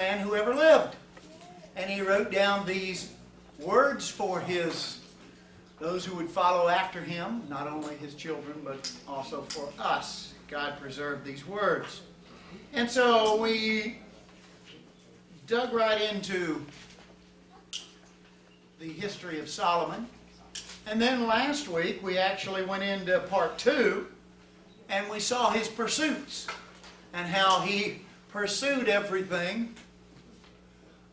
man who ever lived. And he wrote down these words for those who would follow after him, not only his children, but also for us. God preserved these words. And so we dug right into the history of Solomon. And then last week we actually went into part 2, and we saw his pursuits and how he pursued everything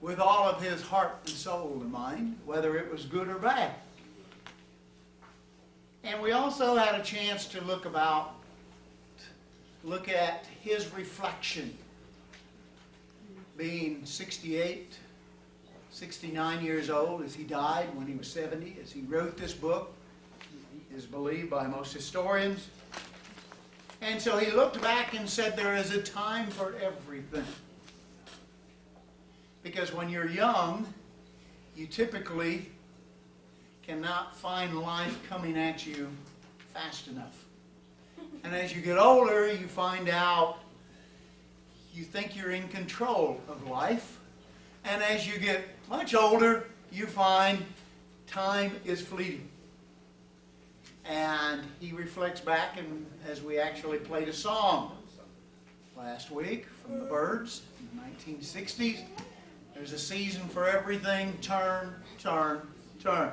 with all of his heart and soul and mind, whether it was good or bad. And we also had a chance to look at his reflection, being 68, 69 years old as he died when he was 70, as he wrote this book, is believed by most historians. And so he looked back and said there is a time for everything. Because when you're young, you typically cannot find life coming at you fast enough. And as you get older, you find out you think you're in control of life. And as you get much older, you find time is fleeting. And he reflects back, and as we actually played a song last week from the Byrds in the 1960s, there's a season for everything, turn, turn, turn.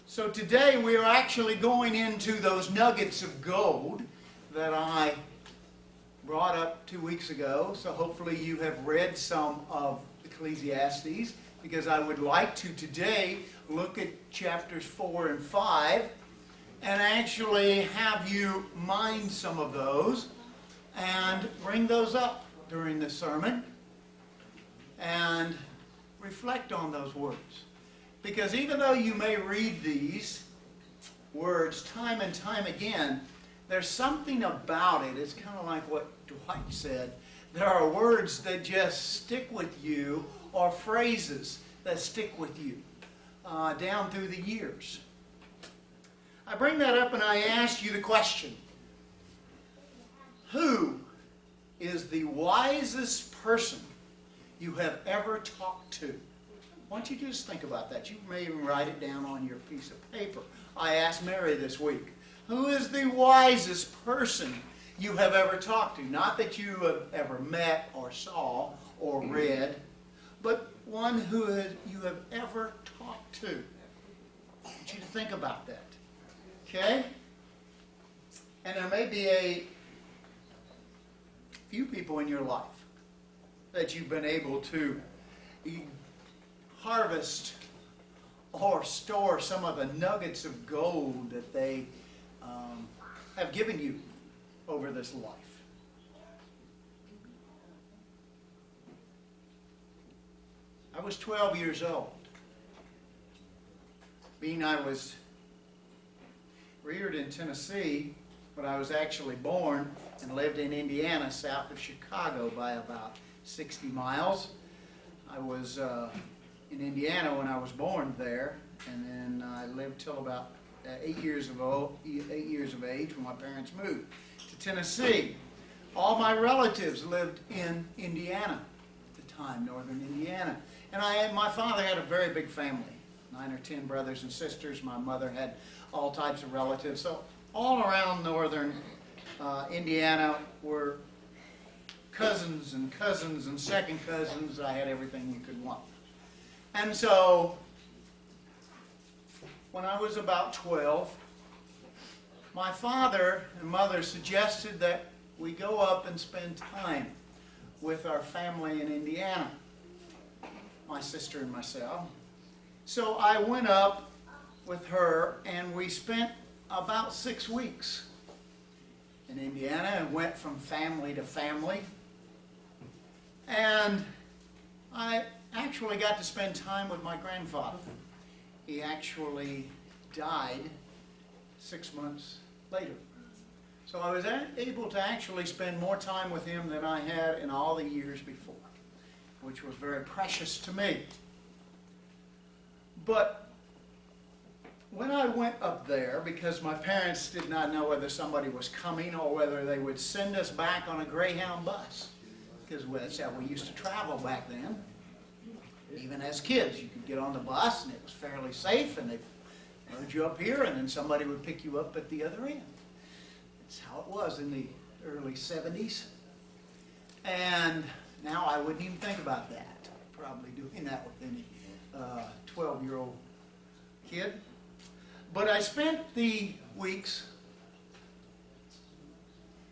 So today we are actually going into those nuggets of gold that I brought up 2 weeks ago. So hopefully you have read some of Ecclesiastes, because I would like to today look at chapters 4 and 5 and actually have you mind some of those and bring those up during the sermon and reflect on those words. Because even though you may read these words time and time again, there's something about it. It's kind of like what Dwight said. There are words that just stick with you, or phrases that stick with you down through the years. I bring that up and I ask you the question: who is the wisest person you have ever talked to? Why don't you just think about that? You may even write it down on your piece of paper. I asked Mary this week, who is the wisest person you have ever talked to? Not that you have ever met or saw or read, but one who you have ever talked to. I want you to think about that. Okay? And there may be a few people in your life that you've been able to harvest or store some of the nuggets of gold that they have given you over this life. I was 12 years old. Being I was reared in Tennessee, but I was actually born and lived in Indiana, south of Chicago by about 60 miles. I was in Indiana when I was born there, and then I lived till about 8 years of age when my parents moved to Tennessee. All my relatives lived in Indiana at the time, northern Indiana. And my father had a very big family, 9 or 10 brothers and sisters. My mother had all types of relatives. So all around northern Indiana were cousins and second cousins. I had everything you could want. And so when I was about 12, my father and mother suggested that we go up and spend time with our family in Indiana, my sister and myself. So I went up with her, and we spent about 6 weeks in Indiana and went from family to family. And I actually got to spend time with my grandfather. He actually died 6 months later. So I was able to actually spend more time with him than I had in all the years before, which was very precious to me. But when I went up there, because my parents did not know whether somebody was coming or whether they would send us back on a Greyhound bus, because that's how we used to travel back then. Even as kids, you could get on the bus and it was fairly safe, and they'd load you up here and then somebody would pick you up at the other end. That's how it was in the early 70s. And now I wouldn't even think about that. Probably doing that with any 12-year-old kid. But I spent the weeks,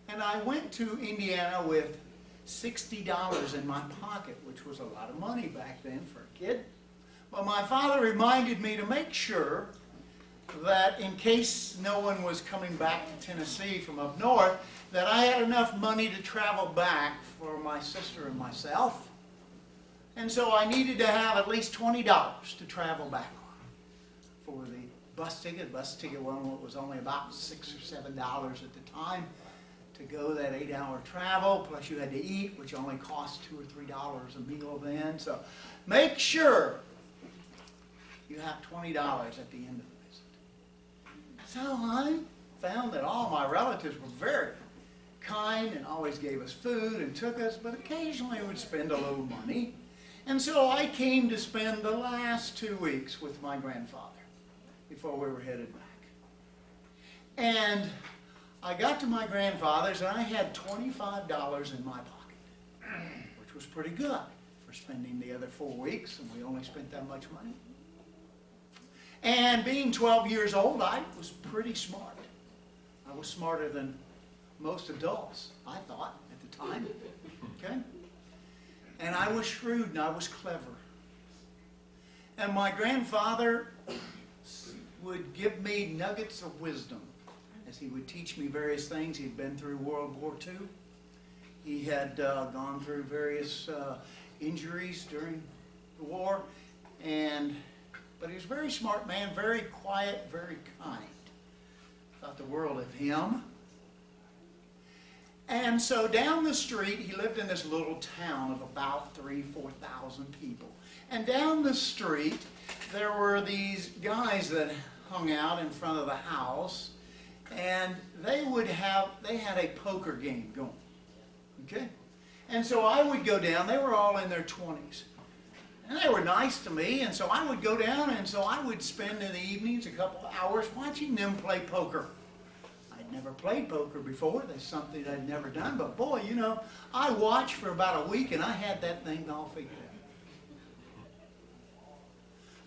and I went to Indiana with $60 in my pocket, which was a lot of money back then for a kid. But my father reminded me to make sure that in case no one was coming back to Tennessee from up north, that I had enough money to travel back for my sister and myself. And so I needed to have at least $20 to travel back on for the bus ticket. The bus ticket was only about $6 or $7 at the time to go that 8-hour travel, plus you had to eat, which only cost $2 or $3 a meal then. So make sure you have $20 at the end of the visit. So I found that all my relatives were very kind and always gave us food and took us, but occasionally would spend a little money. And so I came to spend the last 2 weeks with my grandfather before we were headed back. And I got to my grandfather's and I had $25 in my pocket, which was pretty good for spending the other 4 weeks, and we only spent that much money. And being 12 years old, I was pretty smart. I was smarter than most adults, I thought, at the time. Okay? And I was shrewd and I was clever. And my grandfather would give me nuggets of wisdom as he would teach me various things. He'd been through World War II. He had gone through various injuries during the war. But he was a very smart man, very quiet, very kind. Thought the world of him. And so down the street, he lived in this little town of about 3,000-4,000 people. And down the street, there were these guys that hung out in front of the house, and they had a poker game going. Okay? And so I would go down, they were all in their 20s. And they were nice to me, and so I would go down, and so I would spend in the evenings a couple of hours watching them play poker. I'd never played poker before. That's something I'd never done. But boy, you know, I watched for about a week, and I had that thing all figured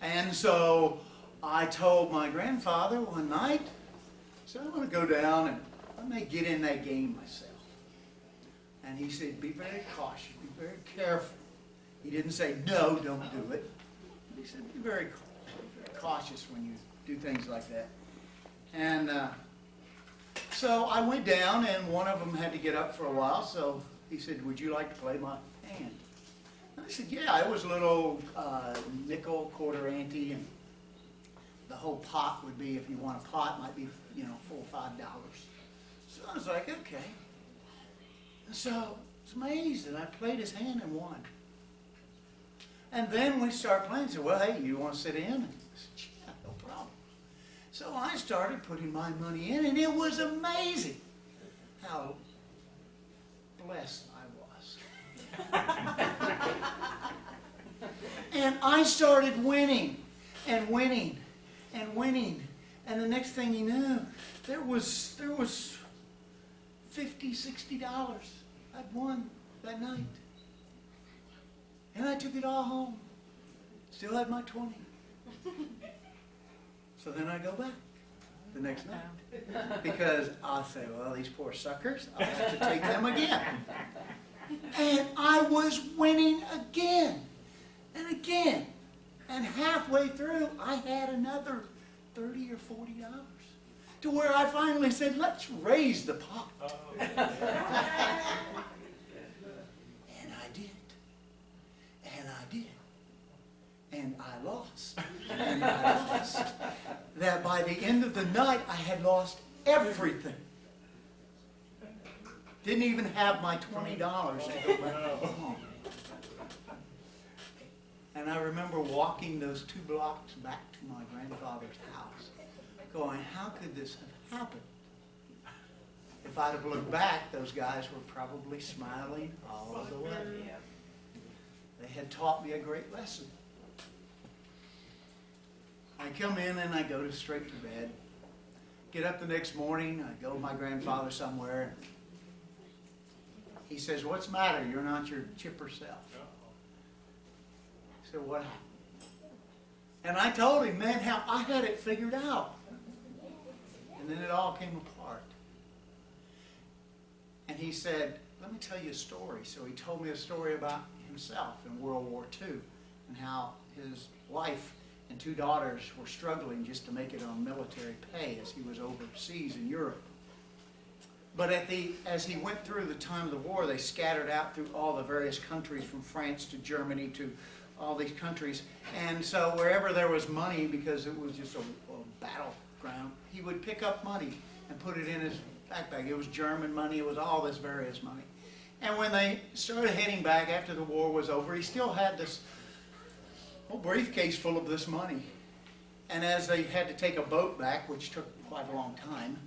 out. And so I told my grandfather one night, so I'm going to go down and I may get in that game myself. And he said, be very cautious, be very careful. He didn't say, no, don't do it. He said, be very cautious when you do things like that. And so I went down, and one of them had to get up for a while, so he said, would you like to play my hand? And I said, yeah, it was a little nickel, quarter ante, and the whole pot would be, if you want a pot, might be, $4 or $5. So I was like, okay. And so I was amazed, and I played his hand and won. And then we started playing. He said, well, hey, you want to sit in? And I said, yeah, no problem. So I started putting my money in, and it was amazing how blessed I was. And I started winning and winning and winning. And the next thing you knew, there was $50, $60 I'd won that night. And I took it all home. Still had my 20. So then I go back the next night. Because I'll say, well, these poor suckers, I'll have to take them again. And I was winning again and again. And halfway through, I had another $30 or $40. To where I finally said, let's raise the pot. And I did. And I did. And I lost. And I lost. That by the end of the night, I had lost everything. Didn't even have my $20 to go back home. And I remember walking those 2 blocks back to my grandfather's house, going, how could this have happened? If I'd have looked back, those guys were probably smiling all of the way. They had taught me a great lesson. I come in and I go straight to bed. Get up the next morning, I go with my grandfather somewhere. He says, "What's the matter? You're not your chipper self." I said, "What happened?" And I told him, man, how I had it figured out. And then it all came apart. And he said, "Let me tell you a story." So he told me a story about himself in World War II and how his wife and 2 daughters were struggling just to make it on military pay as he was overseas in Europe. But as he went through the time of the war, they scattered out through all the various countries, from France to Germany to all these countries. And so wherever there was money, because it was just a battleground, he would pick up money and put it in his backpack. It was German money, it was all this various money. And when they started heading back after the war was over, he still had this whole briefcase full of this money. And as they had to take a boat back, which took quite a long time,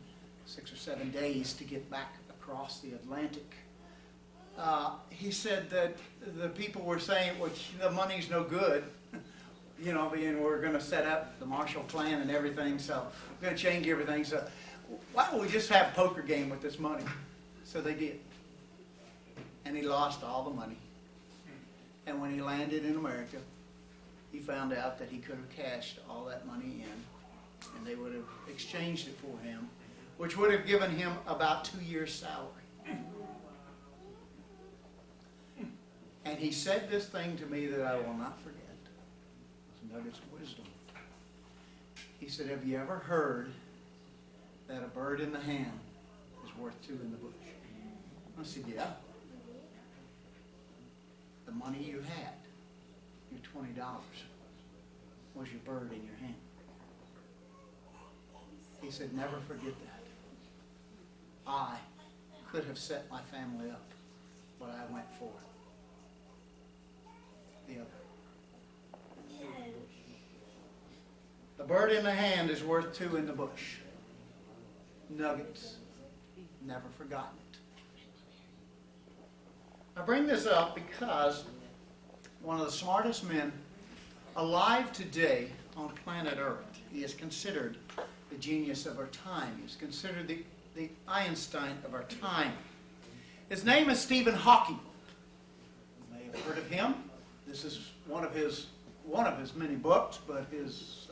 6 or 7 days to get back across the Atlantic, he said that the people were saying, "Well, the money's no good," being we're going to set up the Marshall Plan and everything, so we're going to change everything, so why don't we just have a poker game with this money? So they did. And he lost all the money. And when he landed in America, he found out that he could have cashed all that money in, and they would have exchanged it for him, which would have given him about 2 years' salary. And he said this thing to me that I will not forget. It's nuggets of wisdom. He said, "Have you ever heard that a bird in the hand is worth 2 in the bush?" I said, "Yeah." The money you had, your $20, was your bird in your hand. He said, "Never forget that. I could have set my family up, but I went for the other." The bird in the hand is worth 2 in the bush. Nuggets. Never forgotten it. I bring this up because one of the smartest men alive today on planet Earth, he is considered the genius of our time. He's considered the Einstein of our time. His name is Stephen Hawking. You may have heard of him. This is one of his many books, but his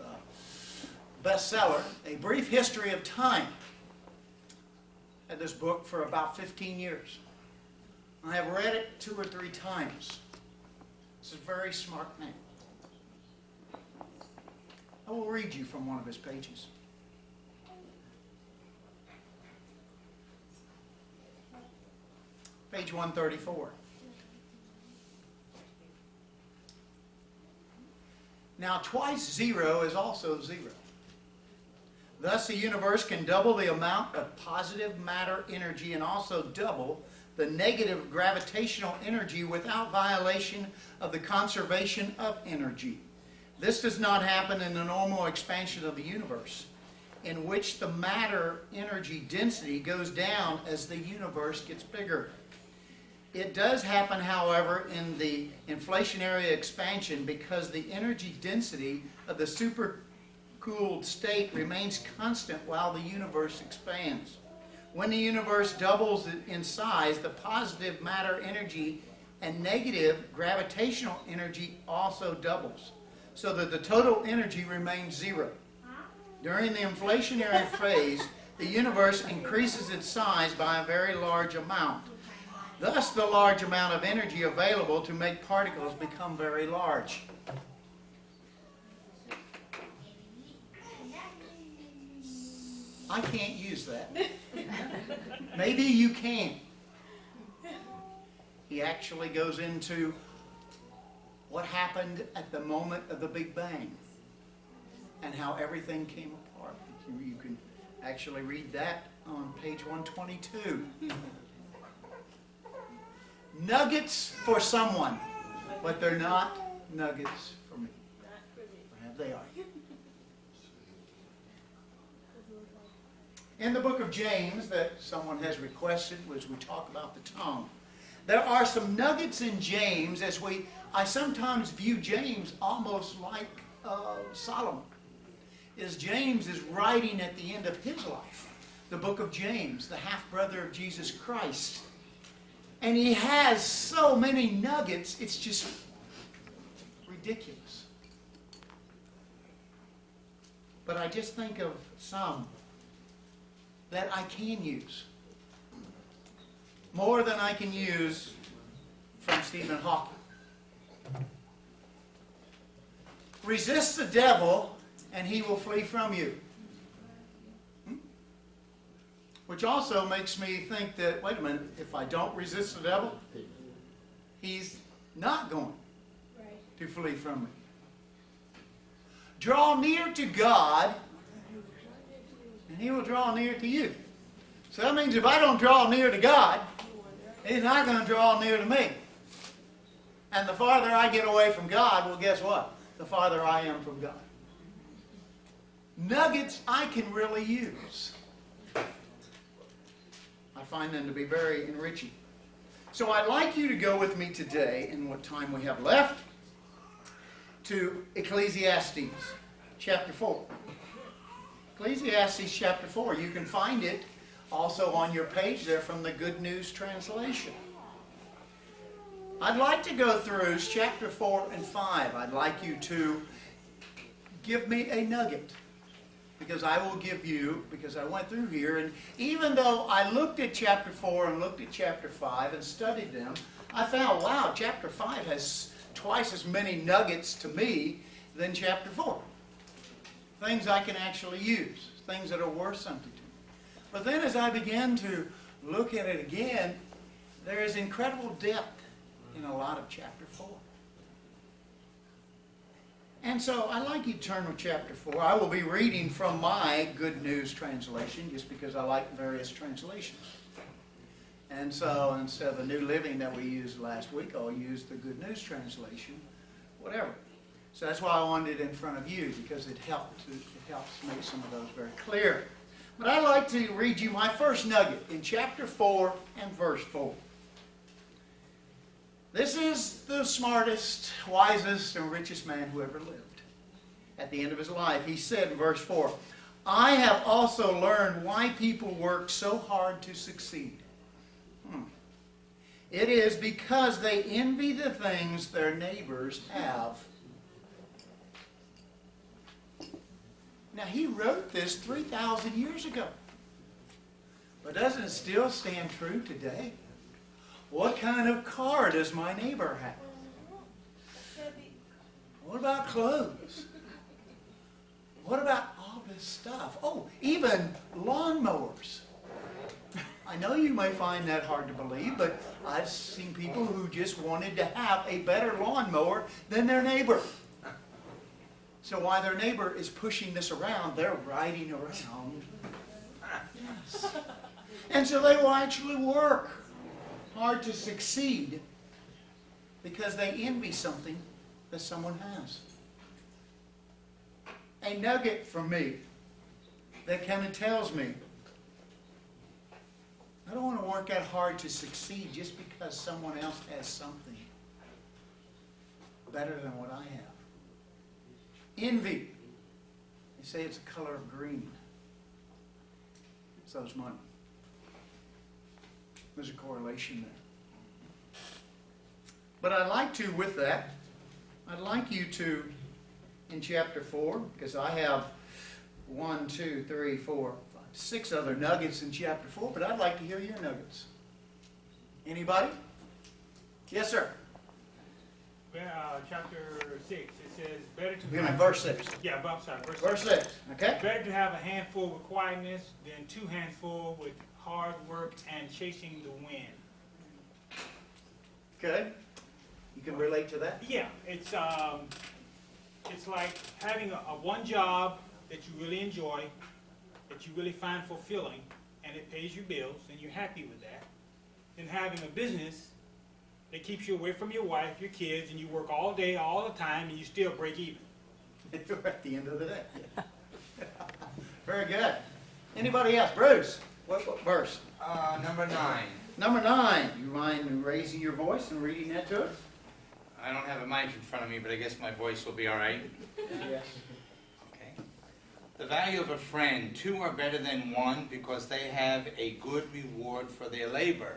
bestseller, A Brief History of Time. I had this book for about 15 years. I have read it 2 or 3 times. This is a very smart man. I will read you from one of his pages. Page 134. Now, twice 0 is also 0. Thus, the universe can double the amount of positive matter energy and also double the negative gravitational energy without violation of the conservation of energy. This does not happen in the normal expansion of the universe, in which the matter energy density goes down as the universe gets bigger. It does happen, however, in the inflationary expansion because the energy density of the supercooled state remains constant while the universe expands. When the universe doubles in size, the positive matter energy and negative gravitational energy also doubles, so that the total energy remains 0. During the inflationary phase, the universe increases its size by a very large amount. Thus, the large amount of energy available to make particles become very large. I can't use that. Maybe you can. He actually goes into what happened at the moment of the Big Bang and how everything came apart. You can actually read that on page 122. Nuggets for someone, but they're not nuggets for me. Perhaps they are. In the book of James that someone has requested, as we talk about the tongue, there are some nuggets in James I sometimes view James almost like Solomon. James is writing at the end of his life. The book of James, the half-brother of Jesus Christ. And he has so many nuggets, it's just ridiculous. But I just think of some that I can use. More than I can use from Stephen Hawking. Resist the devil and he will flee from you. Which also makes me think that, wait a minute, if I don't resist the devil, he's not going to flee from me. Draw near to God, and he will draw near to you. So that means if I don't draw near to God, he's not going to draw near to me. And the farther I get away from God, well, guess what? The farther I am from God. Nuggets I can really use. I find them to be very enriching. So I'd like you to go with me today, in what time we have left, to Ecclesiastes chapter 4. Ecclesiastes chapter 4. You can find it also on your page there from the Good News Translation. I'd like to go through chapter 4 and 5. I'd like you to give me a nugget. Because I will give you, because I went through here, and even though I looked at chapter 4 and looked at chapter 5 and studied them, I found, wow, chapter 5 has twice as many nuggets to me than chapter 4. Things I can actually use, things that are worth something to me. But then as I began to look at it again, there is incredible depth in a lot of chapter 4. And so I'd like you to turn to chapter 4. I will be reading from my Good News Translation, just because I like various translations. And so instead of the New Living that we used last week, I'll use the Good News Translation, whatever. So that's why I wanted it in front of you, because it helps make some of those very clear. But I'd like to read you my first nugget in chapter 4 and verse 4. This is the smartest, wisest, and richest man who ever lived. At the end of his life, he said in verse 4, I have also learned why people work so hard to succeed. It is because they envy the things their neighbors have. Now, he wrote this 3,000 years ago. But doesn't it still stand true today? What kind of car does my neighbor have? What about clothes? What about all this stuff? Oh, even lawnmowers. I know you may find that hard to believe, but I've seen people who just wanted to have a better lawnmower than their neighbor. So while their neighbor is pushing this around, they're riding around. Yes. And so they will actually work hard to succeed because they envy something that someone has. A nugget from me that kind of tells me I don't want to work that hard to succeed just because someone else has something better than what I have. Envy. They say it's a color of green. So is money. There's a correlation there. But I'd like to, with that, I'd like you to, in chapter 4, because I have 1, 2, 3, 4, 5, 6 other nuggets in chapter 4, but I'd like to hear your nuggets. Anybody? Yes, sir. Chapter 6, it says, better to have... verse 6. Yeah, I'm sorry, verse 6. Okay. Better to have a handful with quietness than 2 handfuls with hard work and chasing the wind. Good. You can relate to that? Yeah, it's like having a one job that you really enjoy, that you really find fulfilling, and it pays your bills, and you're happy with that. Then having a business that keeps you away from your wife, your kids, and you work all day, all the time, and you still break even. At the end of the day. Very good. Anybody else? Bruce, what verse? Number 9. Number 9. You mind raising your voice and reading that to us? I don't have a mic in front of me, but I guess my voice will be all right. Yes. Okay. The value of a friend. 2 are better than 1 because they have a good reward for their labor.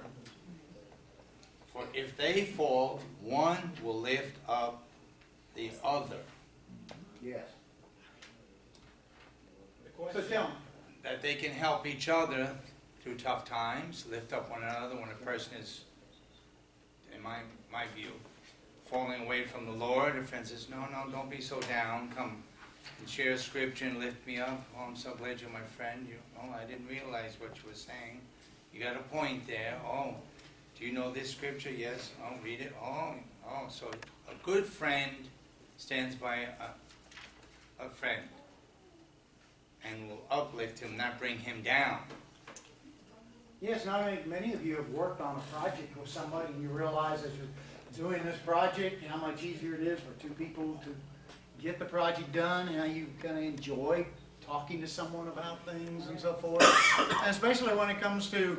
For if they fall, one will lift up the other. Yes. The So question, tell me. That they can help each other through tough times, lift up one another when a person is, in my view, falling away from the Lord. A friend says, no, don't be so down. Come and share a scripture and lift me up. Oh, I'm so glad you're my friend. I didn't realize what you were saying. You got a point there. Oh, do you know this scripture? Yes. Oh, read it. Oh, so a good friend stands by a friend and will uplift him, not bring him down. Yes, and I think many of you have worked on a project with somebody and you realize as you're doing this project how much easier it is for 2 people to get the project done, and how you kind of enjoy talking to someone about things and so forth. And especially when it comes to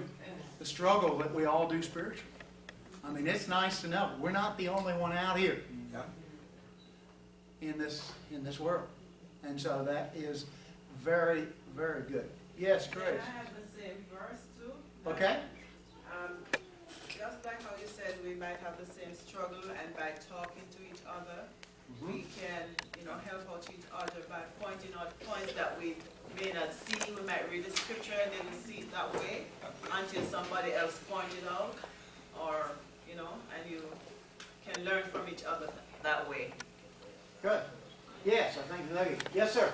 the struggle that we all do spiritually. I mean, it's nice to know we're not the only one out here in this world. And so that is very, very good. Yes, Grace. And I have the same verse too. Okay. Just like how you said, we might have the same struggle, and by talking to each other, we can, help out each other by pointing out points that we may not see. We might read the scripture and then see it that way until somebody else pointed out, or and you can learn from each other that way. Good. Yes, I think so. Yes, sir.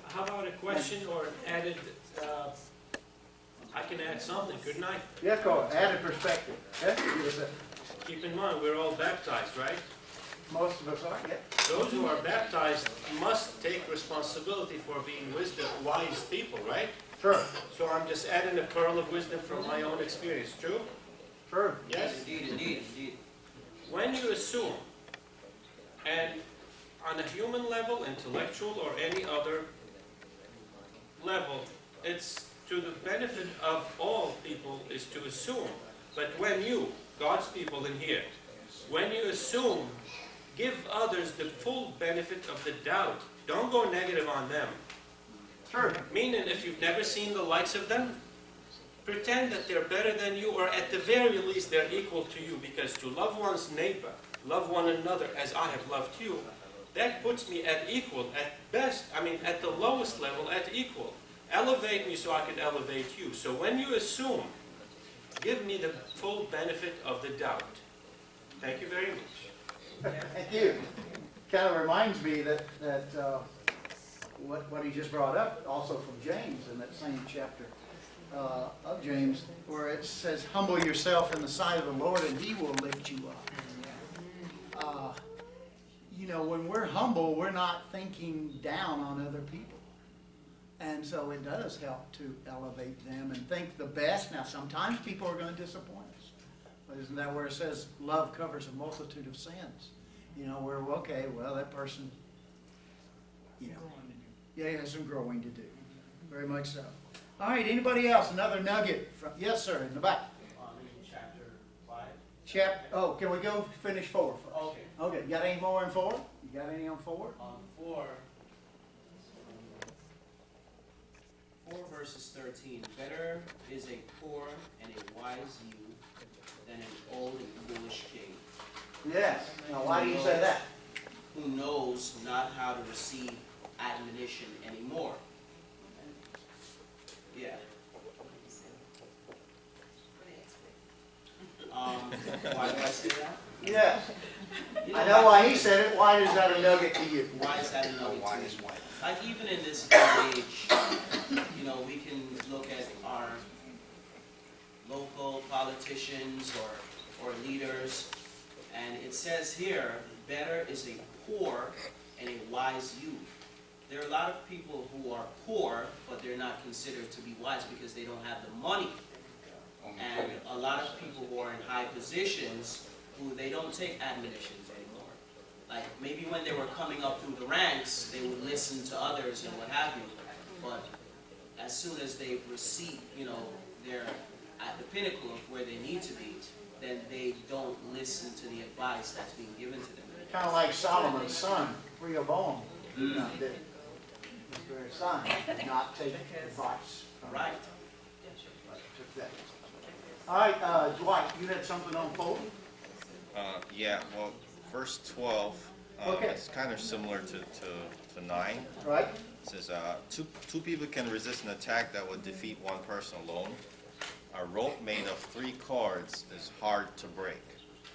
How about a question or an added, I can add something, couldn't I? Yeah, Carl. Added perspective. Yes, Keep in mind, we're all baptized, right? most of us are. Yeah. Those who are baptized must take responsibility for being wise people, right? True. So I'm just adding a pearl of wisdom from my own experience, true? True. Yes? Indeed. When you assume, and on a human level, intellectual, or any other level, it's to the benefit of all people is to assume. But when you, God's people in here, when you assume, give others the full benefit of the doubt. Don't go negative on them. True. Meaning, if you've never seen the likes of them, pretend that they're better than you, or at the very least they're equal to you, because to love one's neighbor, love one another as I have loved you, that puts me at equal, at best, at the lowest level, at equal. Elevate me so I can elevate you. So when you assume, give me the full benefit of the doubt. Thank you very much. Thank you. Kind of reminds me that what he just brought up, also from James in that same chapter of James, where it says, "Humble yourself in the sight of the Lord, and He will lift you up." When we're humble, we're not thinking down on other people. And so it does help to elevate them and think the best. Now, sometimes people are going to disappoint us. But isn't that where it says love covers a multitude of sins? That person, he has some growing to do. Very much so. All right, anybody else? Another nugget from, yes, sir, in the back. Chapter 5. Can we go finish 4 first? Okay. Okay, you got any more in 4? You got any on 4? On 4 verses 13. Better is a poor and a wise youth than an old and foolish king. Yes. Now, why do you say that? Who knows not how to receive admonition anymore. Yeah. Why do I say that? Yes. I know why he said it. Why is that a nugget to you? Why is that a nugget to me? Like, even in this day and age, we can look at our local politicians or leaders, and it says here, better is a poor and a wise youth. There are a lot of people who are poor, but they're not considered to be wise because they don't have the money. And a lot of people who are in high positions, who they don't take admonitions anymore. Like, maybe when they were coming up through the ranks, they would listen to others and what have you. But as soon as they've received, they're at the pinnacle of where they need to be, then they don't listen to the advice that's being given to them. Kind of like Solomon's son, Rehoboam. Did his very son did not take advice from Right. but took that. All right, Dwight, you had something on fold? Yeah, well, verse 12, Okay. it's kind of similar to 9. Right? It says, two people can resist an attack that would defeat one person alone. A rope made of 3 cords is hard to break.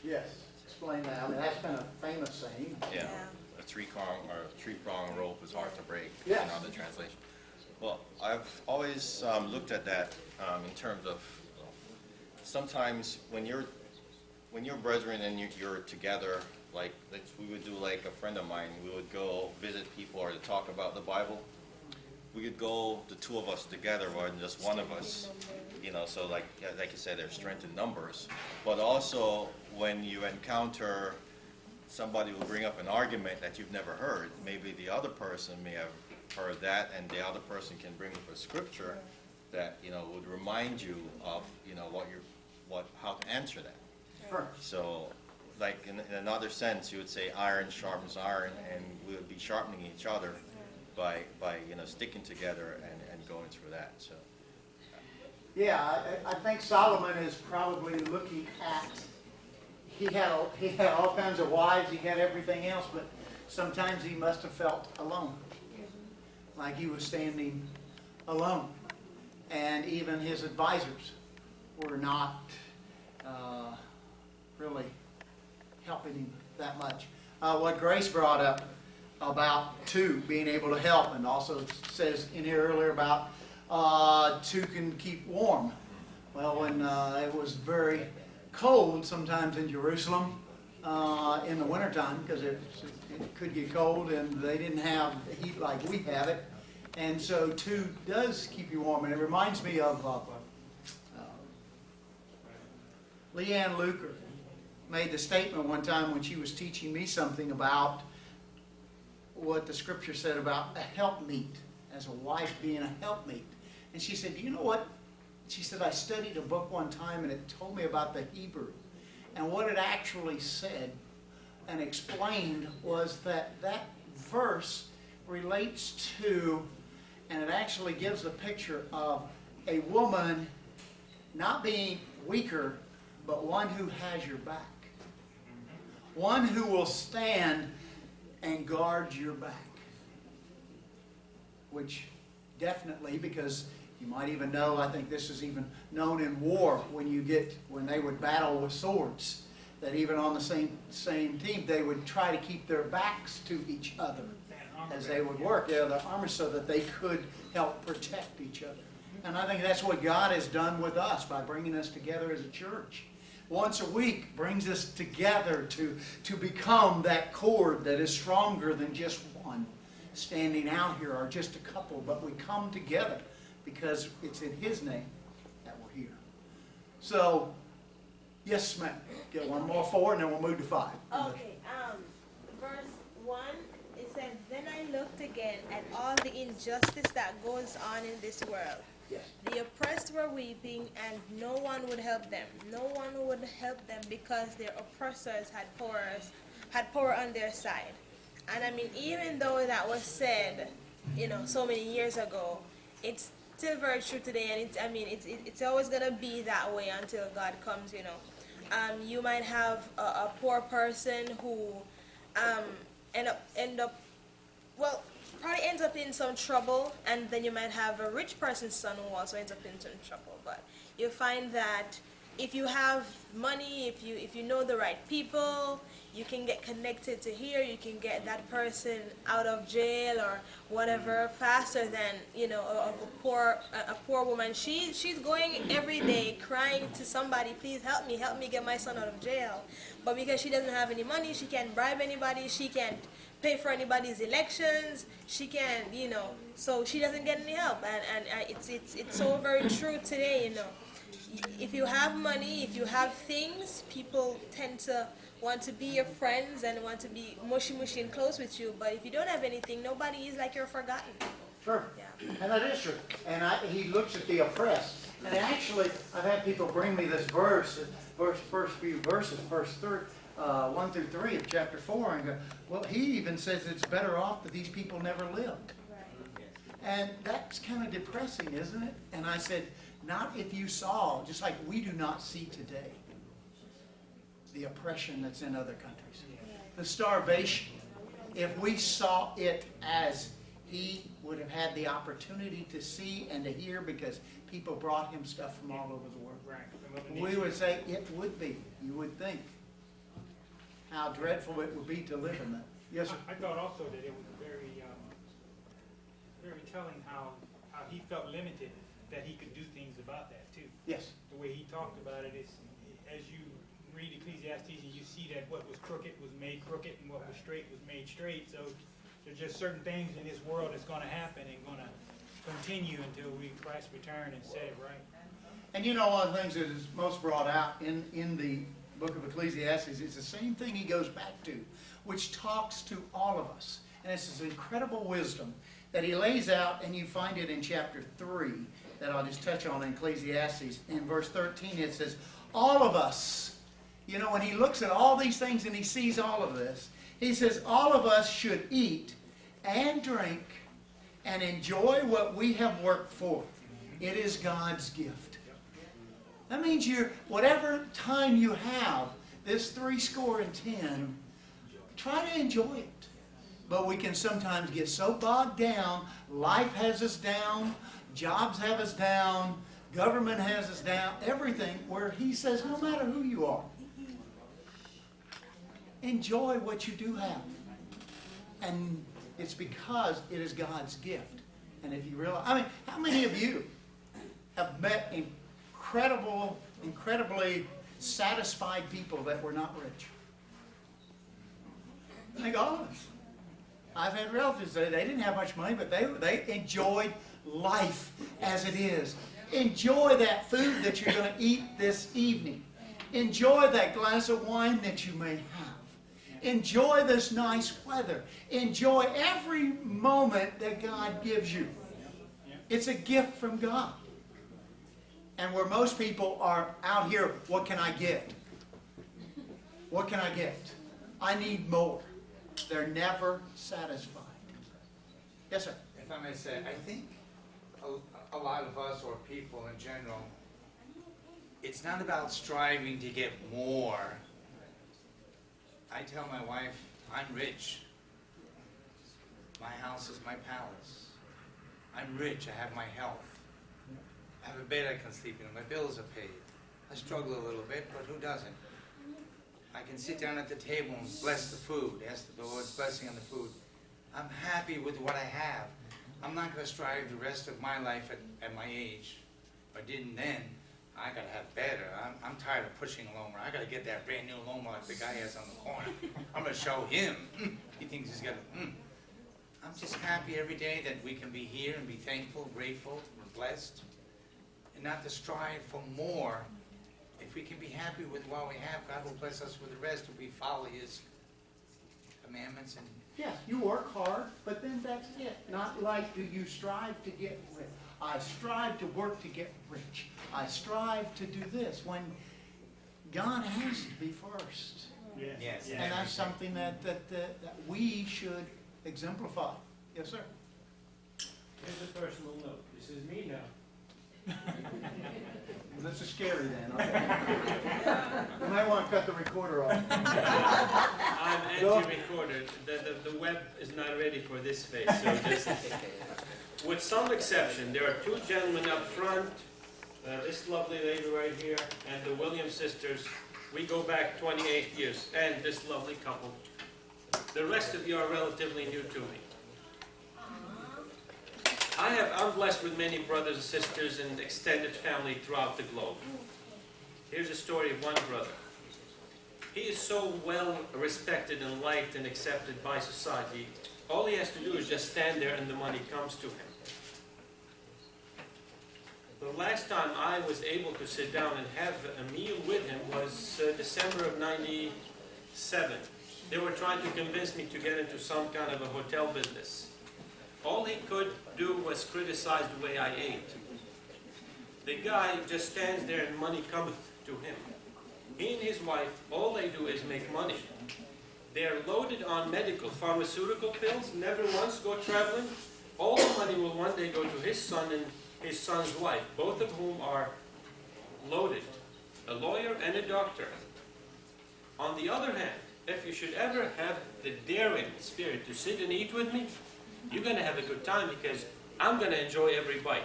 Yes. Explain that. I mean, that's been a famous saying. Yeah, a three-prong rope is hard to break Yes. in other translation. Well, I've always looked at that in terms of sometimes when you're brethren and you're together, like we would do, like a friend of mine, we would go visit people or to talk about the Bible. We could go, the 2 of us together rather than just one of us, so like you said, there's strength in numbers. But also, when you encounter somebody who will bring up an argument that you've never heard, maybe the other person may have heard that, and the other person can bring up a scripture that, would remind you of, how to answer that. Sure. So, like in another sense, you would say iron sharpens iron, and we would be sharpening each other by sticking together and going through that. So, Yeah, I think Solomon is probably looking at, he had all kinds of wives, he had everything else, but sometimes he must have felt alone. Like he was standing alone. And even his advisors were not really helping him that much. What Grace brought up about 2 being able to help, and also says in here earlier about 2 can keep warm. Well, when it was very cold sometimes in Jerusalem in the wintertime, because it could get cold and they didn't have heat like we have it. And so 2 does keep you warm. And it reminds me of Leanne Luker made the statement one time when she was teaching me something about what the scripture said about a helpmeet, as a wife being a helpmeet. And she said, you know what? She said, I studied a book one time and it told me about the Hebrew. And what it actually said and explained was that verse relates to, and it actually gives a picture of a woman not being weaker, but one who has your back. One who will stand and guard your back. Which definitely, because you might even know, I think this is even known in war when they would battle with swords, that even on the same team, they would try to keep their backs to each other as they would work. Yeah, the armor, so that they could help protect each other. And I think that's what God has done with us by bringing us together as a church. Once a week brings us together to become that cord that is stronger than just one standing out here, or just a couple, but we come together because it's in His name that we're here. So, yes, ma'am. Get one more 4 and then we'll move to 5. Okay, verse 1, it says, Then I looked again at all the injustice that goes on in this world. Yes. The oppressed were weeping, and no one would help them. No one would help them because their oppressors had power on their side. And I mean, even though that was said, so many years ago, it's still very true today, and it's always gonna be that way until God comes. You might have a poor person who probably ends up in some trouble, and then you might have a rich person's son who also ends up in some trouble. But you find that if you have money, if you know the right people, you can get connected to here. You can get that person out of jail or whatever faster than a poor woman. She's going every day crying to somebody, please help me get my son out of jail. But because she doesn't have any money, she can't bribe anybody. She can't pay for anybody's elections. She can't, so she doesn't get any help. And it's so very true today. If you have money, if you have things, people tend to want to be your friends and want to be mushy and close with you. But if you don't have anything, nobody is like you're forgotten. Sure. Yeah. And that is true. And he looks at the oppressed. And actually, I've had people bring me this first few verses, verse 1 through 3 of chapter 4, and go, well, he even says it's better off that these people never lived. And that's kind of depressing, isn't it? And I said, not if you saw, just like we do not see today, the oppression that's in other countries. The starvation. If we saw it as he would have had the opportunity to see and to hear because people brought him stuff from all over the world. Right. We would say it would be. You would think how dreadful it would be to live in that. Yes, sir. I thought also that it was very, very telling how he felt limited, that he could do things about that too. Yes. The way he talked about it is, as you read Ecclesiastes and you see that what was crooked was made crooked and what was straight was made straight. So there's just certain things in this world that's going to happen and going to continue until Christ return and set it right. And you know, one of the things that is most brought out in the book of Ecclesiastes is the same thing he goes back to, which talks to all of us. And it's this incredible wisdom that he lays out, and you find it in chapter 3 that I'll just touch on in Ecclesiastes. In verse 13 it says, all of us, you know, when he looks at all these things and he sees all of this, he says all of us should eat and drink and enjoy what we have worked for. It is God's gift. That means whatever time you have, this 70, try to enjoy it. But we can sometimes get so bogged down, life has us down, jobs have us down, government has us down, everything, where he says no matter who you are, enjoy what you do have. And it's because it is God's gift. And if you realize, I mean, how many of you have met incredibly satisfied people that were not rich? I think all of us. I've had relatives that they didn't have much money, but they enjoyed life as it is. Enjoy that food that you're going to eat this evening. Enjoy that glass of wine that you may have. Enjoy this nice weather. Enjoy every moment that God gives you. It's a gift from God. And where most people are out here, what can I get? What can I get? I need more. They're never satisfied. Yes, sir. If I may say, I think a lot of us, or people in general, it's not about striving to get more. I tell my wife, I'm rich. My house is my palace. I'm rich, I have my health. I have a bed I can sleep in, my bills are paid. I struggle a little bit, but who doesn't? I can sit down at the table and bless the food, ask the Lord's blessing on the food. I'm happy with what I have. I'm not going to strive the rest of my life at my age. If I didn't then, I got to have better. I'm tired of pushing a lawnmower. I got to get that brand new lawnmower like the guy has on the corner. I'm going to show him. He thinks he's got to. I'm just happy every day that we can be here and be thankful, grateful, we're blessed, and not to strive for more. If we can be happy with what we have, God will bless us with the rest if we follow His commandments. And Yes, you work hard, but then that's it. Not like, do you strive to get rich? I strive to work to get rich. I strive to do this. When God has to be first. yes, And that's something that we should exemplify. Yes, sir. Here's a personal note. This is me now. Well, this is scary then. Okay. You might want to cut the recorder off. I'm anti-recorder. The web is not ready for this phase, so just, with some exception, there are two gentlemen up front, this lovely lady right here, and the Williams sisters. We go back 28 years, and this lovely couple. The rest of you are relatively new to me. I'm blessed with many brothers and sisters and extended family throughout the globe. Here's a story of one brother. He is so well respected and liked and accepted by society. All he has to do is just stand there and the money comes to him. The last time I was able to sit down and have a meal with him was December of '97. They were trying to convince me to get into some kind of a hotel business. All he could do was criticize the way I ate. The guy just stands there and money cometh to him. He and his wife, all they do is make money. They're loaded on medical, pharmaceutical pills, never once go traveling. All the money will one day go to his son and his son's wife, both of whom are loaded, a lawyer and a doctor. On the other hand, if you should ever have the daring spirit to sit and eat with me, you're going to have a good time because I'm going to enjoy every bite.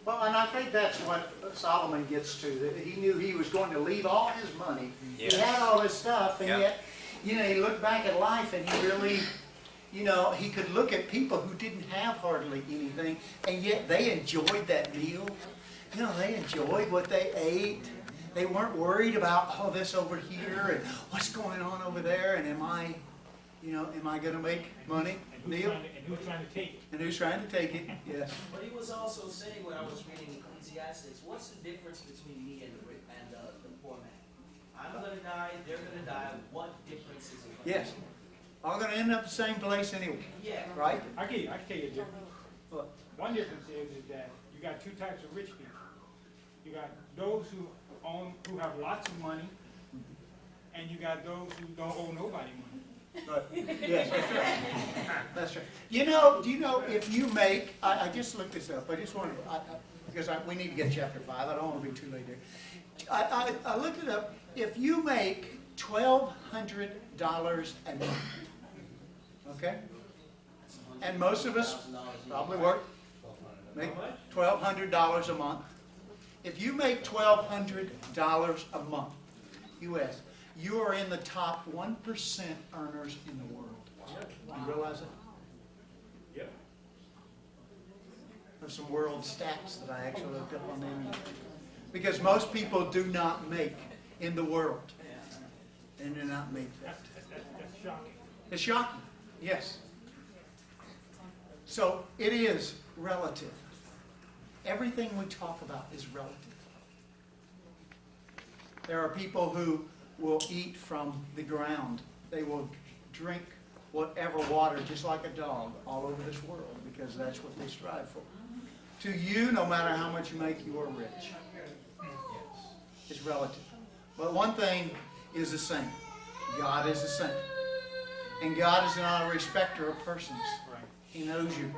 Well, and I think that's what Solomon gets to, that he knew he was going to leave all his money. Yes. He had all his stuff, and Yeah. yet, he looked back at life and he really, he could look at people who didn't have hardly anything, and yet they enjoyed that meal. They enjoyed what they ate. They weren't worried about, this over here, and what's going on over there, and am I going to make money? Neil? And who's trying to take it? And who's trying to take it? Yes. But he was also saying when I was reading Ecclesiastes, what's the difference between me and the poor man? I'm going to die, they're going to die. What difference is it going to Yes. All going to end up the same place anyway, Yeah. right? I can tell you a difference. What? One difference is that you got two types of rich people. You got those who have lots of money, and you got those who don't owe nobody money. Yes, that's right. That's right. Do you know if you make, I just looked this up, I just wanted, because we need to get chapter 5, I don't want to be too late there. I looked it up, if you make $1,200 a month, okay? And most of us probably make $1,200 a month. If you make $1,200 a month, U.S., you are in the top 1% earners in the world. You realize that? Yep. There's some world stats that I actually looked up on the internet. Because most people do not make in the world. They do not make that. That's shocking. It's shocking, yes. So it is relative. Everything we talk about is relative. There are people who will eat from the ground. They will drink whatever water, just like a dog, all over this world, because that's what they strive for. To you, no matter how much you make, you are rich. It's relative. But one thing is the same. God is the same. And God is not a respecter of persons. He knows you.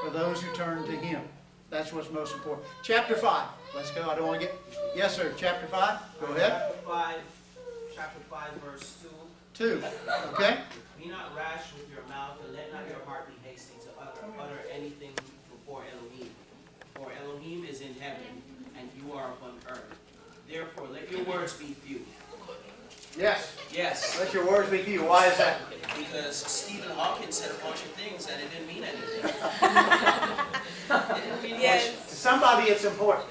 For those who turn to Him. That's what's most important. Chapter 5. Let's go. I don't want to get... Yes, sir. Chapter 5. Go ahead. Chapter 5, verse 2. Okay?2. Be not rash with your mouth, and let not your heart be hasty to utter anything before Elohim. For Elohim is in heaven, and you are upon earth. Therefore, let your words be few. Yes. Yes. Let your words be few. Why is that? Because Stephen Hawking said a bunch of things and it didn't mean anything. It didn't mean Yes. much. To somebody, it's important.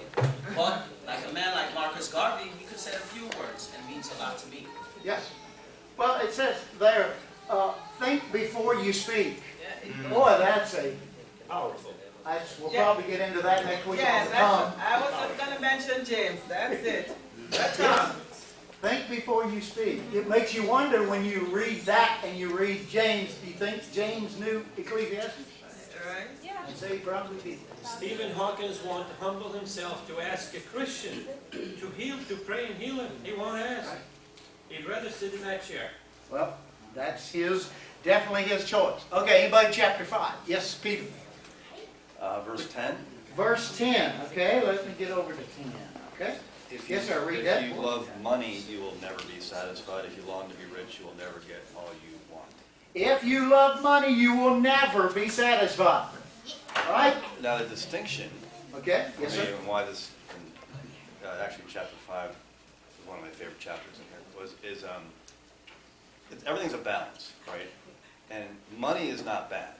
But like a man like Marcus Garvey, he could say a few words and it means a lot to me. Yes. Well, it says there, think before you speak. Boy, that's a... Powerful. We'll probably get into that next week on Yes, the tongue. I was just going to mention James. That's it. That's Yes. Think before you speak. It makes you wonder when you read that and you read James. Do you think James knew Ecclesiastes? right. Yeah. I'd say he probably did. Stephen Hawkins wanted to humble himself to ask a Christian to pray and heal him. He won't ask. He'd rather sit in that chair. Well, that's definitely his choice. Okay, anybody chapter 5? Yes, Peter. Verse 10. Verse 10. Okay, let me get over to 10. Okay? If Yes, sir, read that. If you love money, you will never be satisfied. If you long to be rich, you will never get all you want. If you love money, you will never be satisfied. All right? Now the distinction, Okay? for Yes, me, sir. and why this, actually chapter 5 is one of my favorite chapters in here, everything's a balance, right? And money is not bad.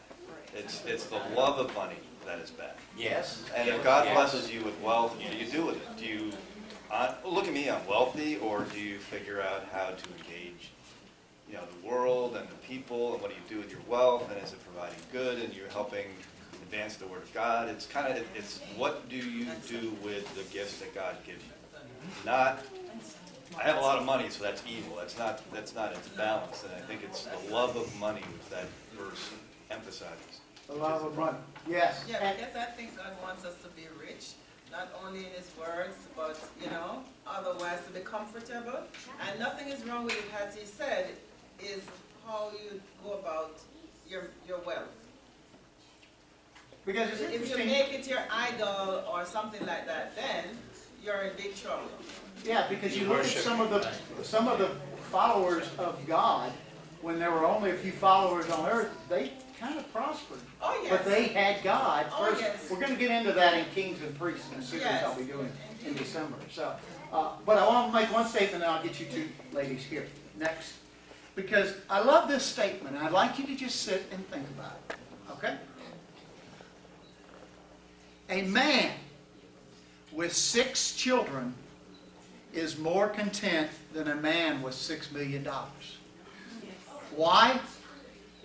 It's the love of money that is bad. Yes. And if God blesses you with wealth, what do you do with it? Do you, look at me, I'm wealthy, or do you figure out how to engage, the world and the people, and what do you do with your wealth, and is it providing good, and you're helping advance the Word of God? It's what do you do with the gifts that God gives you? Not, I have a lot of money, so that's evil. That's not, it's balance, and I think it's the love of money which that verse emphasizes. The love of money. Yes. Yeah, And- because I think God wants us to be rich, not only in His words, but, otherwise to be comfortable. And nothing is wrong with it, as He said, is how you go about your wealth. Because it's If you interesting. make it your idol or something like that, then you're in big trouble. Yeah, because you look at some of the followers of God, when there were only a few followers on earth, they kind of prospered. Oh, yes. But they had God Oh, first. yes. We're going to get into that in Kings and Priests in a series Yes. I'll be doing in December. So, but I want to make one statement, and I'll get you two ladies here next, because I love this statement. I'd like you to just sit and think about it. Okay? A man with 6 children is more content than a man with $6 million. Why?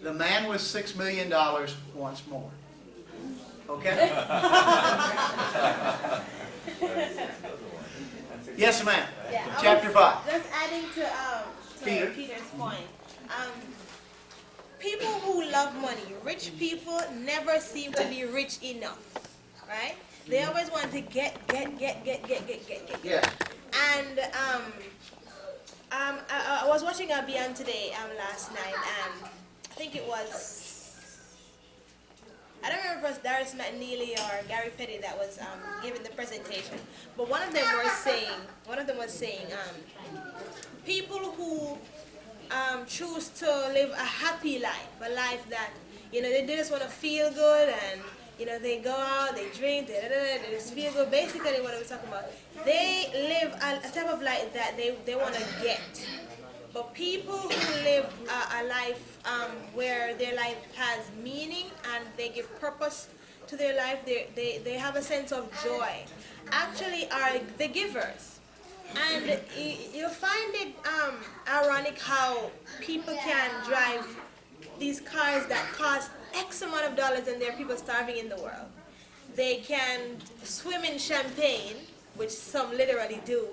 The man with $6 million wants more. Okay? Yes, ma'am. Yeah, I Chapter was 5. Just adding to Peter. Peter's point. People who love money, rich people never seem to be rich enough, right? They always want to get. Yeah. And I was watching a Beyond today last night, and I think it was, I don't remember if it was Darius McNeely or Gary Petty that was giving the presentation, but one of them was saying, people who choose to live a happy life, a life that, they just want to feel good, and they go out, they drink, they just feel good. Basically, what I was talking about, they live a type of life that they want to get. But people who live a life where their life has meaning and they give purpose to their life, they have a sense of joy, actually are the givers. And you find it ironic how people can drive these cars that cost X amount of dollars, and there are people starving in the world. They can swim in champagne, which some literally do.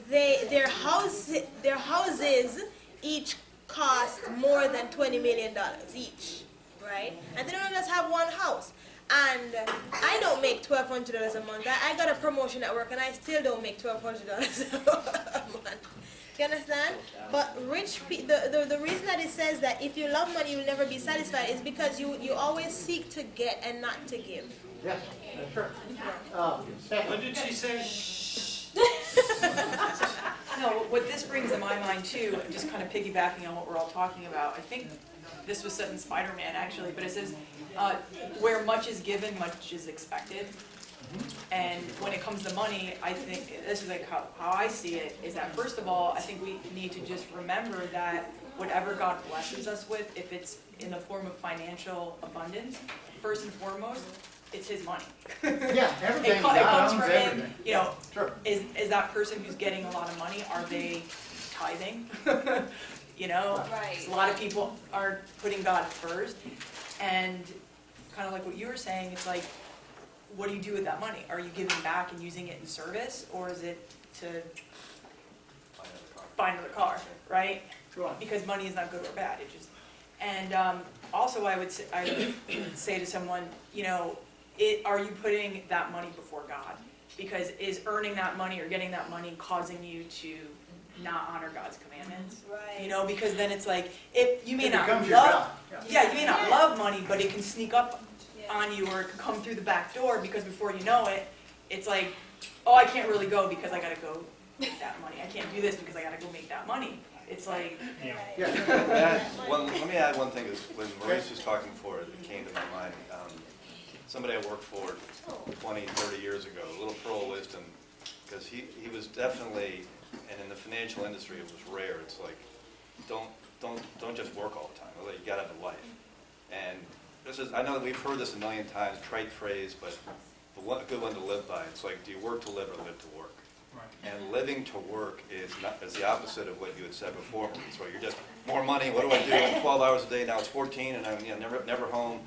Their houses each cost more than $20 million each, right? And they don't just have one house. And I don't make $1,200 a month. I got a promotion at work, and I still don't make $1,200 a month. You understand? But the reason that it says that if you love money, you'll never be satisfied is because you always seek to get and not to give. Yes, that's true. What did she say? No, what this brings in my mind too, just kind of piggybacking on what we're all talking about, I think this was said in Spider-Man actually, but it says, where much is given, much is expected. And when it comes to money, I think, this is like how I see it, is that first of all, I think we need to just remember that whatever God blesses us with, if it's in the form of financial abundance, first and foremost, it's His money. Yeah, everything. It God comes owns from Him, everything. Sure. is that person who's getting a lot of money, are they tithing? Right. A lot of people aren't putting God first, and kind of like what you were saying, it's like, what do you do with that money? Are you giving back and using it in service, or is it to buy another car, right? Right. Because money is not good or bad, it just, and also I would say to someone, are you putting that money before God? Because is earning that money or getting that money causing you to not honor God's commandments? Right. Because then it's like, if you may It not becomes your love, God. yeah, you may not love money, but it can sneak up on you, or it can come through the back door, because before you know it, it's like, oh, I can't really go because I gotta go make that money. I can't do this because I gotta go make that money. It's like, Yeah. Let me add one thing. Is when Maurice was talking before, it came to my mind. Somebody I worked for 20, 30 years ago, a little pearl of wisdom, because he was definitely, and in the financial industry it was rare. It's like, don't just work all the time. You gotta have a life. And this is, I know that we've heard this a million times, trite phrase, but a good one to live by. It's like, do you work to live or live to work? Right. And living to work is the opposite of what you had said before. So you're just, more money, what do I do in 12 hours a day? Now it's 14 and I'm never home.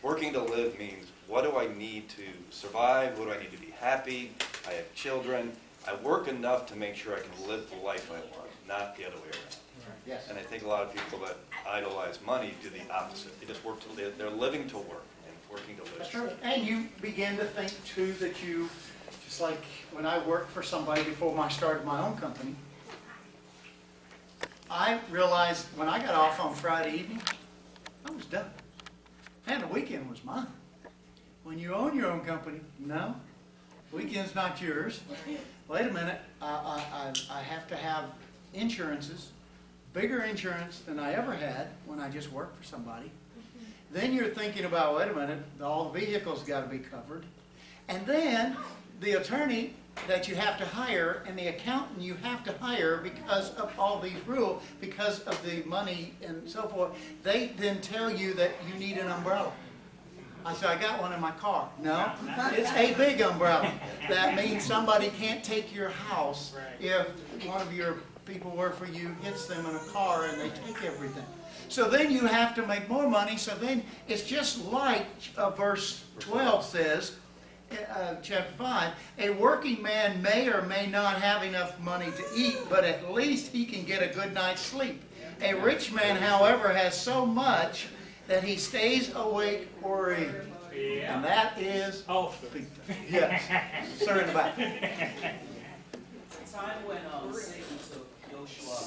Working to live means, what do I need to survive? What do I need to be happy? I have children. I work enough to make sure I can live the life I want, not the other way around. Yes. And I think a lot of people that idolize money do the opposite. They just work to live. They're living to work and working to live. That's true. And you begin to think too that you, just like when I worked for somebody before I started my own company, I realized when I got off on Friday evening, I was done. And the weekend was mine. When you own your own company, no, weekend's not yours. Wait a minute, I have to have insurances, bigger insurance than I ever had when I just worked for somebody. Then you're thinking about, wait a minute, all the vehicles got to be covered. And then the attorney that you have to hire and the accountant you have to hire because of all these rules, because of the money and so forth, they then tell you that you need an umbrella. I said, I got one in my car. No, it's a big umbrella. That means somebody can't take your house if one of your people work for you hits them in a car and they take everything. So then you have to make more money. So then it's just like verse 12 says, chapter 5, a working man may or may not have enough money to eat, but at least he can get a good night's sleep. A rich man, however, has so much that he stays awake worrying. Yeah. And that is Oh, yes, sir in the back. The time when Satan took Joshua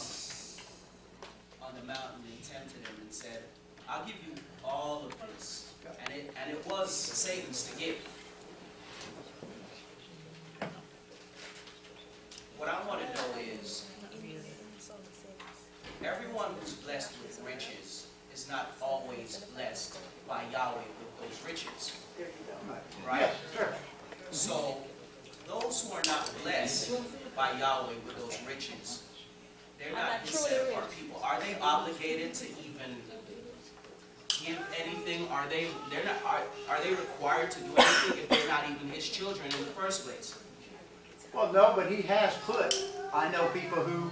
on the mountain and tempted him and said, I'll give you all of this. And it was Satan's to give. What I want to know is, everyone who's blessed with riches is not always blessed by Yahweh with those riches. Right? Yes, sir. So, those who are not blessed by Yahweh with those riches, they're not his set-apart people. Are they obligated to even give anything? Are they required to do anything if they're not even his children in the first place? Well, no, but he has put, I know people who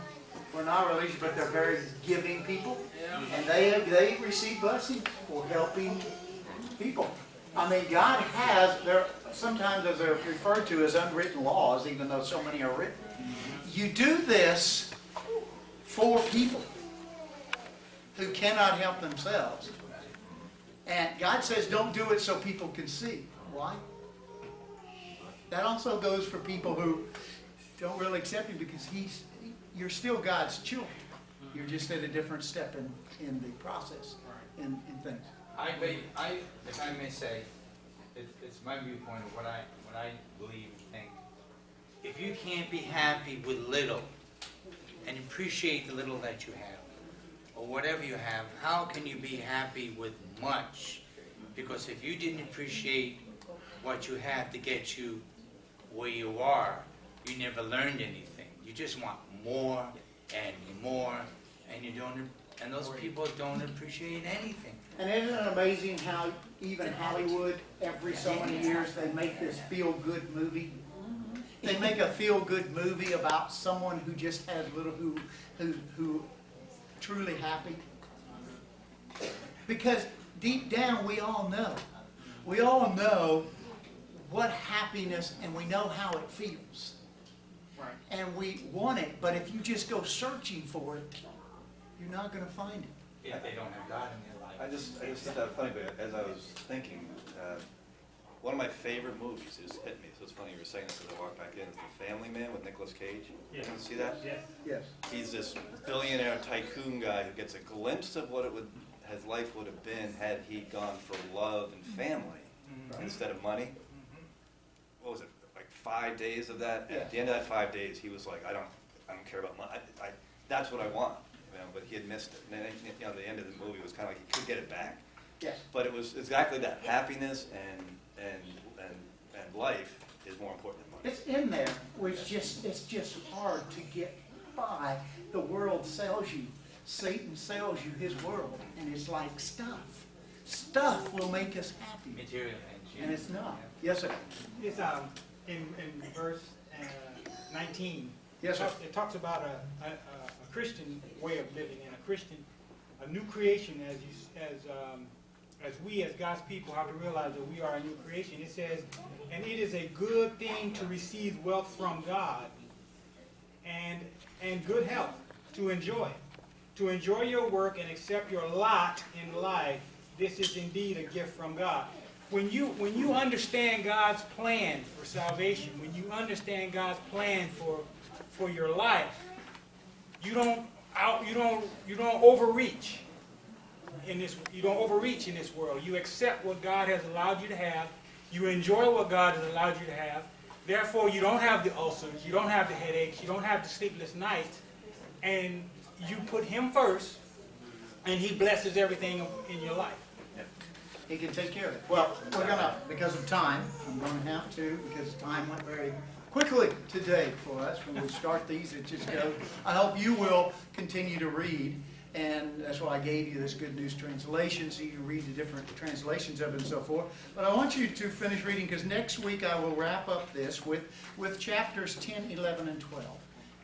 were not religious, but they're very giving people. And they receive blessings for helping people. I mean, God has, sometimes as they're referred to as unwritten laws, even though so many are written. You do this for people who cannot help themselves. And God says don't do it so people can see. Why? That also goes for people who don't really accept him because you're still God's children. You're just at a different step in the process in things. If I may say, it's my viewpoint of what I believe and think. If you can't be happy with little and appreciate the little that you have, or whatever you have, how can you be happy with much? Because if you didn't appreciate what you have to get you where you are, you never learned anything. You just want more and more, and you don't. And those people don't appreciate anything. And isn't it amazing how even Hollywood, every so many years, they make this feel-good movie? They make a feel-good movie about someone who just has little, who truly happy. Because deep down, we all know. We all know what happiness, and we know how it feels. Right. And we want it, but if you just go searching for it, you're not going to find it. If they don't have God in their life. I just thought that funny, but as I was thinking, one of my favorite movies just hit me. So it's funny you were saying this as I walked back in. It's The Family Man with Nicolas Cage. Yeah. You see that? Yes. Yes. He's this billionaire tycoon guy who gets a glimpse of what his life would have been had he gone for love and family instead of money. What was it, like 5 days of that? Yeah. At the end of that 5 days, he was like, I don't care about money. That's what I want. You know, but he had missed it. And then, the end of the movie was kind of like he could get it back. Yes. But it was exactly that. Happiness and life is more important than money. It's in there, it's just hard to get by. The world sells you. Satan sells you his world. And it's like stuff. Stuff will make us happy. Material things. And it's not. Yes, sir. It's in verse 19. Yes, sir. It talks about a Christian way of living and a new creation as we as God's people have to realize that we are a new creation. It says, and it is a good thing to receive wealth from God and good health to enjoy. to enjoy your work and accept your lot in life, this is indeed a gift from God. When you understand God's plan for salvation, when you understand God's plan for your life, you don't overreach in this. You don't overreach in this world. You accept what God has allowed you to have. You enjoy what God has allowed you to have. Therefore, you don't have the ulcers. You don't have the headaches. You don't have the sleepless nights. And you put Him first, and He blesses everything in your life. He can take care of it. Well, we're gonna, because of time, I'm gonna have to, because time went very quickly today for us. When we start these, it just goes. I hope you will continue to read, and that's why I gave you this Good News translation, so you can read the different translations of it and so forth. But I want you to finish reading, because next week I will wrap up this with chapters 10, 11, and 12,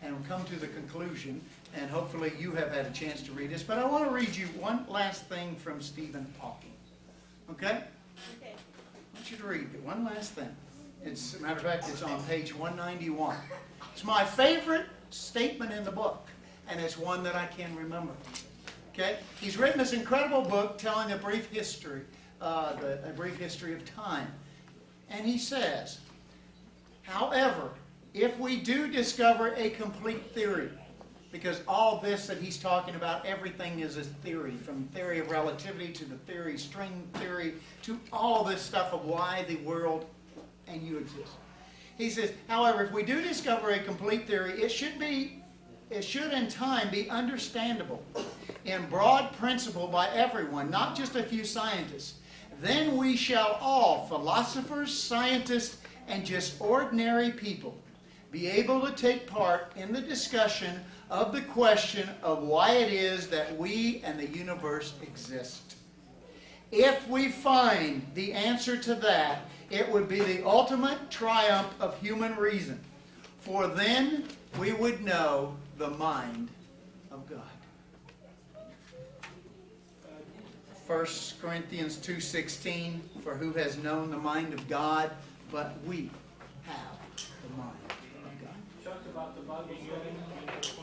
and we'll come to the conclusion, and hopefully you have had a chance to read this. But I want to read you one last thing from Stephen Hawking. Okay? Okay. I want you to read it. One last thing. As a matter of fact, it's on page 191. It's my favorite statement in the book, and it's one that I can remember. Okay? He's written this incredible book telling a brief history of time. And he says, however, if we do discover a complete theory, because all this that he's talking about, everything is a theory, from theory of relativity to the theory, string theory, to all this stuff of why the world and you exist. He says, however, if we do discover a complete theory, it should in time be understandable in broad principle by everyone, not just a few scientists. Then we shall all, philosophers, scientists, and just ordinary people, be able to take part in the discussion of the question of why it is that we and the universe exist. If we find the answer to that, it would be the ultimate triumph of human reason, for then we would know the mind of God. 1 Corinthians 2:16, for who has known the mind of God, but we have the mind of God. Talked about the Bible study.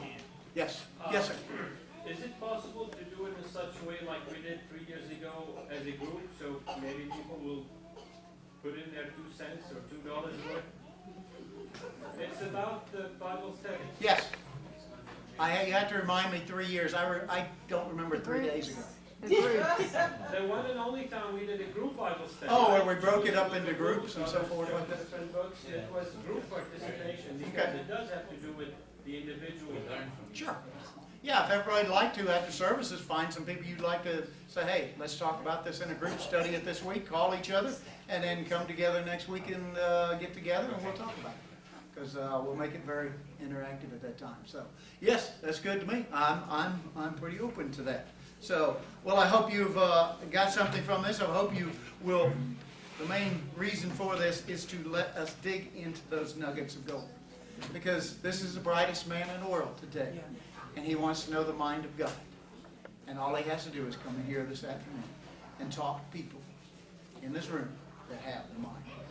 Yes. Yes, sir. Is it possible to do it in such a way like we did 3 years ago as a group, so maybe people will put in their 2 cents or $2 worth? It's about the Bible study. Yes. You have to remind me 3 years. I don't remember 3 days ago. The one and only time we did a group Bible study. Oh, where we broke it up into groups and so forth like that? Different books. It was group participation because Okay. it does have to do with the individual. Sure. Yeah, if everybody'd like to, after services, find some people you'd like to say, hey, let's talk about this in a group, study it this week, call each other, and then come together next week and get together and we'll talk about it. Because we'll make it very interactive at that time. So, yes, that's good to me. I'm pretty open to that. So, well, I hope you've got something from this. I hope you will. The main reason for this is to let us dig into those nuggets of gold. Because this is the brightest man in the world today. And he wants to know the mind of God. And all he has to do is come in here this afternoon and talk to people in this room that have the mind of God.